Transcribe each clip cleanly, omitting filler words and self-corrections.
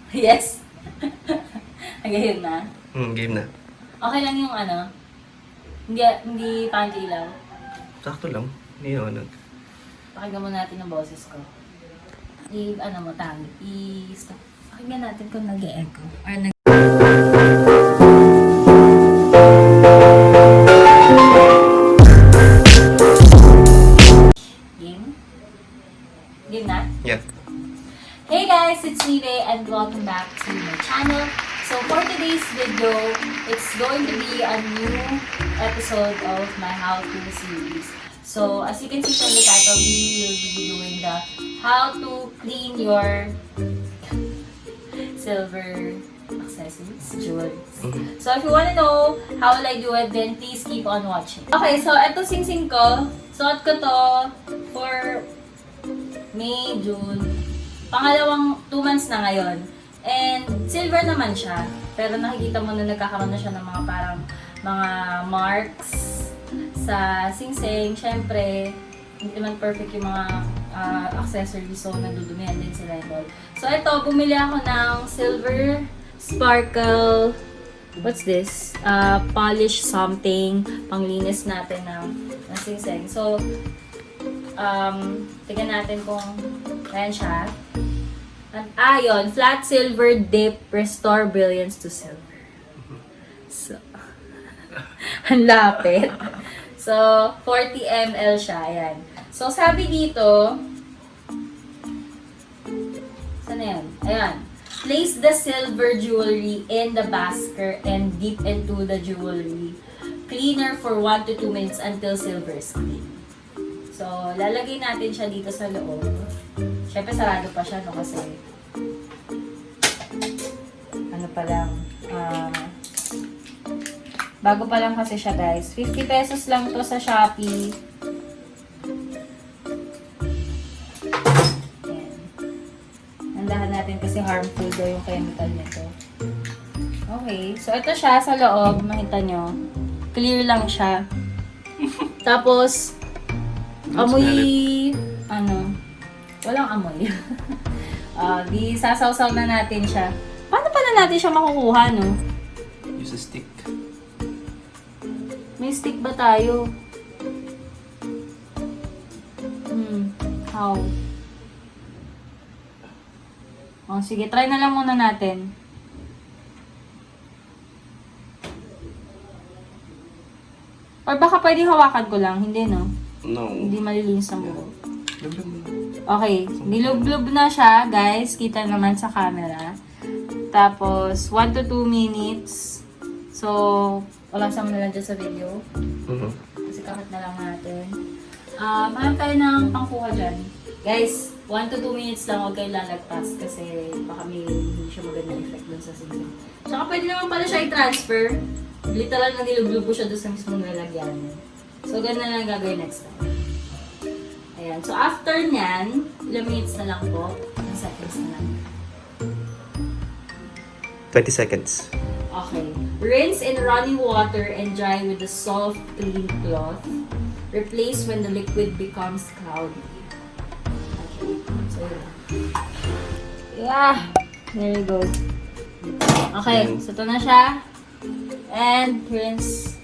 Yes. Game na. Game na. Okay lang yung hindi panty ilaw. Sakto lang. Hindi ano. Pakinggan mo natin ang boses ko. I-stop. Pakinggan natin kung nag-e-echo. Or Game? Game na? Yeah. Hey guys, it's Nile and welcome back to my channel. So for today's video, it's going to be a new episode of my how-to series. So as you can see from the title, we will be doing the how to clean your silver accessories, jewelries. So if you want to know how will I do it, then please keep on watching. Okay, so eto sing-sing ko. Suot ko to for May, June. Pangalawang 2 months na ngayon. And silver naman siya. Pero nakikita mo na nagkakaroon na siya ng mga parang mga marks sa sing-sing. Siyempre, hindi naman perfect yung mga accessories. So, nadudumihan din sila ito. So, ito, bumili ako ng silver sparkle. What's this? Polish something. Panglinis natin ng sing-sing. So, tignan natin kung ayan siya. Yun. Flat silver dip, restore brilliance to silver. So, ang lapit. So, 40 ml siya. Ayan. So, sabi dito, saan yan? Ayan. Place the silver jewelry in the basket and dip into the jewelry cleaner for 1 to 2 minutes until silver is clean. So, lalagay natin siya dito sa loob. Siyempre, sarado pa siya, no? Kasi, pa lang, bago pa lang kasi siya, guys. 50 pesos lang to sa Shopee. Ayan. Nandahan natin kasi harmful daw yung chemical nito. Okay. So, ito siya sa loob. Makita nyo. Clear lang siya. Tapos, amoy, walang amoy. Di sasawsaw na natin siya. Paano pala natin siya makukuha, no? Use a stick. May stick ba tayo? How? Sige, try na lang muna natin. Or baka pwedeng hawakan ko lang, hindi, no? No. Hindi malilinis ang buhok. Lub-lub. Okay, nilub-lub na siya, guys. Kita naman sa camera. Tapos, 1 to 2 minutes. So, wala sa na lang dyan sa video. Kasi kakat na lang natin. Mayroon tayo ng pangkuha dyan. Guys, 1 to 2 minutes lang, huwag kayo lalagpas. Kasi baka may hindi siya magandang effect dun sa singing. Tsaka pwede naman pala siya i-transfer. Literal na nilub-lub po siya dun sa mismong lalagyan. So, ganun na lang gagawin next time. Ayan. So, after nyan, ilang minutes na lang po. Ilang seconds na lang. 20 seconds. Okay. Rinse in running water and dry with a soft, clean cloth. Replace when the liquid becomes cloudy. Okay. So, yeah. There you go. Okay. So, ito na siya. And rinse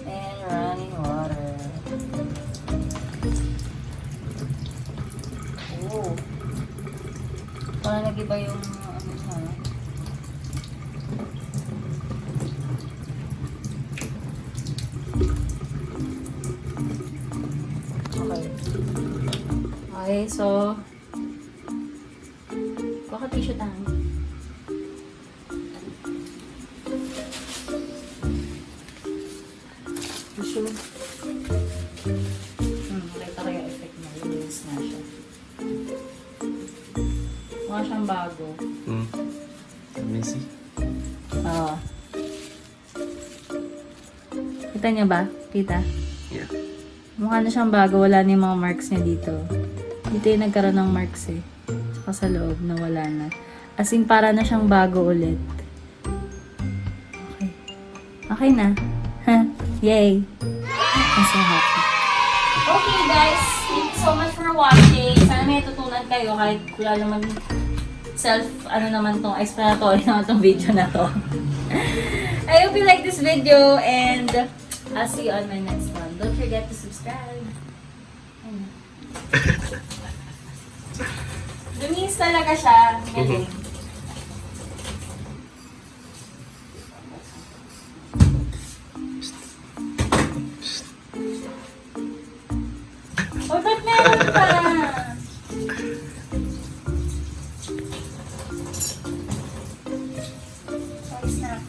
in running water. Oh. Parang nag-iba yung siya. Okay, so baka tissue tayo. Tissue. Nakita ko yung effect na. Linis na siya. Mukha siyang bago. Messy. Oo. Kita niya ba? Kita? Yeah. Mukha na siyang bago. Wala na yung mga marks niya dito. Dito yung nagkaroon ng marks eh. Tsaka sa loob na wala na. As in, para na siyang bago ulit. Okay. Okay na. Yay! I'm so happy. Okay guys, thank you so much for watching. Sana may tutunan kayo kahit wala naman ano naman tong, explanatory naman tong video na to. I hope you like this video and I'll see you on my next one. Don't forget to subscribe. Ayun. Lumis talaga siya. Galing. Oh, ba't meron pa? Sorry, snap.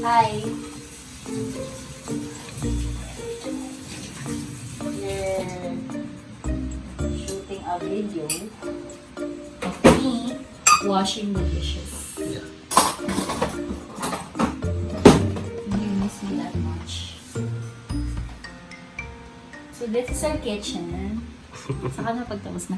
Hi. We're shooting a video of me washing the dishes. Yeah. You miss me that much. So this is our kitchen. Saka na pagtapos na.